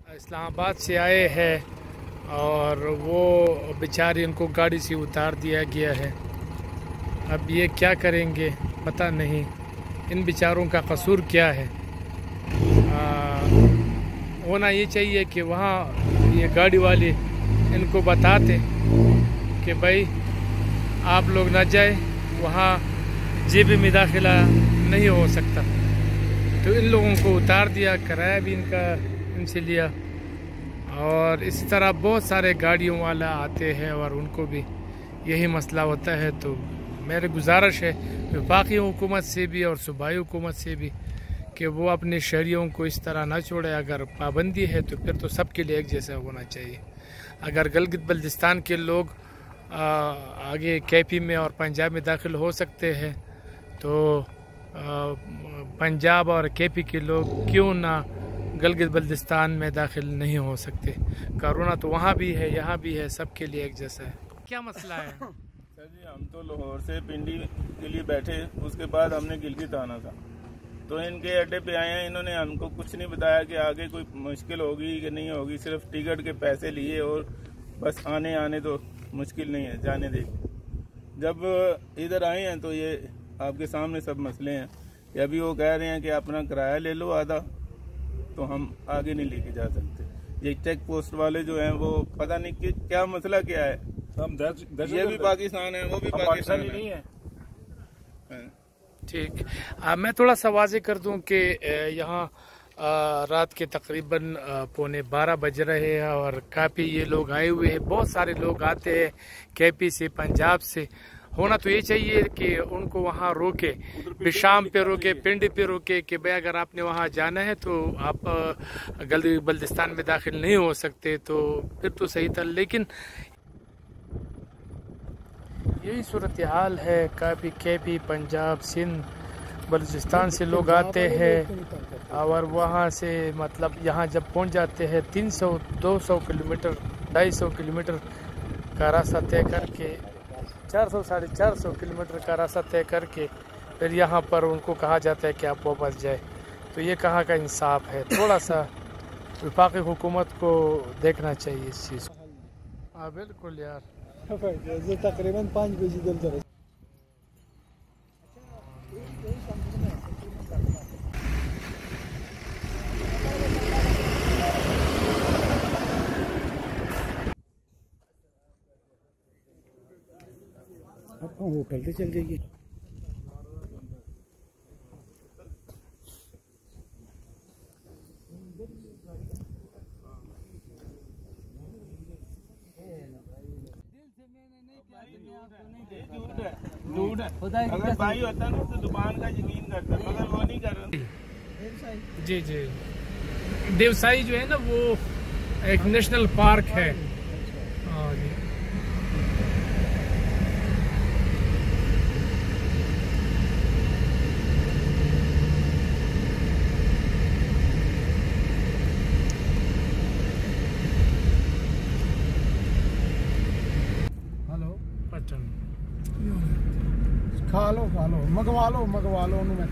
इस्लामाबाद से आए हैं और वो बेचारे उनको गाड़ी से उतार दिया गया है। अब ये क्या करेंगे पता नहीं, इन बेचारों का कसूर क्या है। होना ये चाहिए कि वहाँ ये गाड़ी वाले इनको बताते कि भाई आप लोग ना जाए, वहाँ जेब में दाखिला नहीं हो सकता। तो इन लोगों को उतार दिया, किराया भी इनसे लिया। और इसी तरह बहुत सारे गाड़ियों वाला आते हैं और उनको भी यही मसला होता है। तो मेरी गुजारिश है वफाकी हुकूमत से भी और सूबाई हुकूमत से भी कि वो अपने शहरियों को इस तरह ना छोड़े। अगर पाबंदी है तो फिर तो सबके लिए एक जैसा होना चाहिए। अगर गिलगित बल्तिस्तान के लोग आगे केपी में और पंजाब में दाखिल हो सकते हैं तो पंजाब और केपी के लोग क्यों ना गिलगित बल्तिस्तान में दाखिल नहीं हो सकते। कोरोना तो वहाँ भी है, यहाँ भी है, सबके लिए एक जैसा है। क्या मसला है? सर जी, हम तो लाहौर से पिंडी के लिए बैठे, उसके बाद हमने गिलगित आना था। तो इनके अड्डे पे आए हैं, इन्होंने हमको कुछ नहीं बताया कि आगे कोई मुश्किल होगी कि नहीं होगी। सिर्फ टिकट के पैसे लिए और बस आने तो मुश्किल नहीं है, जाने दे। जब इधर आए हैं तो ये आपके सामने सब मसले हैं कि अभी वो कह रहे हैं कि अपना किराया ले लो आधा, तो हम आगे नहीं लेके जा सकते। ये चेक पोस्ट वाले जो हैं वो पता नहीं कि क्या मसला क्या है। हम ये भी पाकिस्तान है, वो भी पाकिस्तान नहीं है। ठीक, मैं थोड़ा सा वाज़ेह कर दूं कि यहाँ रात के तकरीबन 11:15 बज रहे हैं और काफ़ी ये लोग आए हुए हैं। बहुत सारे लोग आते हैं केपी से, पंजाब से। होना तो ये चाहिए कि उनको वहाँ रोके, बिशाम पे रोके, पिंडी पे रोके कि भाई अगर आपने वहाँ जाना है तो आप गिलगित बल्तिस्तान में दाखिल नहीं हो सकते। तो फिर तो सही था, लेकिन यही सूरत हाल है। काफ़ी केपी, पंजाब, सिंध, बलूचिस्तान से लोग आते हैं और वहाँ से मतलब यहाँ जब पहुँच जाते हैं 300-200 किलोमीटर, 250 किलोमीटर का रास्ता तय करके, 400-450 किलोमीटर का रास्ता तय करके फिर यहाँ पर उनको कहा जाता है कि आप वापस जाए। तो ये कहाँ का इंसाफ है? थोड़ा सा वफाकी हुकूमत को देखना चाहिए इस चीज़ को। हाँ बिल्कुल यार, तकरीबन 5 बजे दिल होटल से चल जाइए। झूठ है। अगर भाई होता ना तो दुकान का यकीन करता, मगर वो नहीं कर रहा। जी जी, देवसाई जो है ना वो एक नेशनल पार्क है। हाँ जी, पटन खा लो मंगवा लो मैं